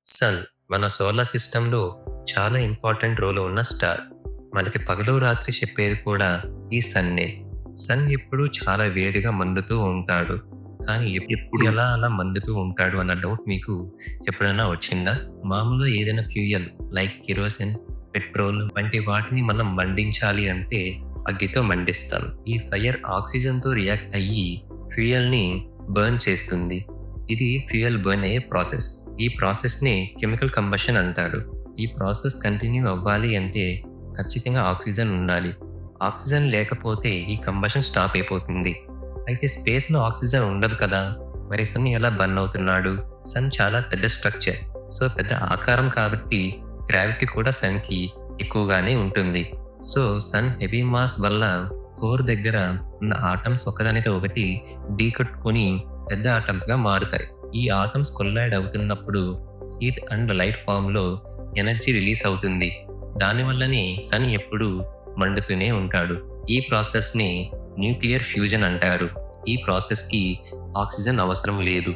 Sun మన solar సిస్టంలో చాలా ఇంపార్టెంట్ రోల్ ఉన్న స్టార్. మనకి పగలు రాత్రి చెప్పేది కూడా ఈ సన్నే. సన్ ఎప్పుడూ చాలా వేడిగా మండుతూ ఉంటాడు. కానీ ఎప్పుడు ఎప్పుడు ఎలా అలా మండుతూ ఉంటాడు అన్న డౌట్ మీకు ఎప్పుడైనా వచ్చిందా? మామూలుగా ఏదైనా ఫ్యూయల్ లైక్ కిరోసిన్, పెట్రోల్ వంటి వాటిని మనం మండించాలి అంటే అగ్గితో మండిస్తాం. ఈ ఫైర్ ఆక్సిజన్‌తో రియాక్ట్ అయ్యి ఫ్యూయల్‌ని బర్న్ చేస్తుంది. ఇది ఫ్యూయల్ బర్న్ అయ్యే ప్రాసెస్. ఈ ప్రాసెస్‌ని కెమికల్ కంబషన్ అంటారు. ఈ ప్రాసెస్ కంటిన్యూ అవ్వాలి అంటే ఖచ్చితంగా ఆక్సిజన్ ఉండాలి. ఆక్సిజన్ లేకపోతే ఈ కంబషన్ స్టాప్ అయిపోతుంది. అయితే స్పేస్‌లో ఆక్సిజన్ ఉండదు కదా! మరి సన్ ఎలా బర్న్ అవుతున్నాడు? సన్ చాలా పెద్ద స్ట్రక్చర్. సో పెద్ద ఆకారం కాబట్టి గ్రావిటీ కూడా సన్‌కి ఎక్కువగానే ఉంటుంది. సో సన్ హెవీ మాస్ వల్ల కోర్ దగ్గర ఉన్న ఆటమ్స్ ఒకదానితో ఒకటి ఢీకొట్టుకొని పెద్ద ఆటమ్స్‌గా మారుతాయి. ఈ ఆటమ్స్ కొల్లైడ్ అవుతున్నప్పుడు హీట్ అండ్ లైట్ ఫార్మ్‌లో ఎనర్జీ రిలీజ్ అవుతుంది. దానివల్లనే సన్ ఎప్పుడూ మండుతూనే ఉంటాడు. ఈ ప్రాసెస్‌ని న్యూక్లియర్ ఫ్యూజన్ అంటారు. ఈ ప్రాసెస్‌కి ఆక్సిజన్ అవసరం లేదు.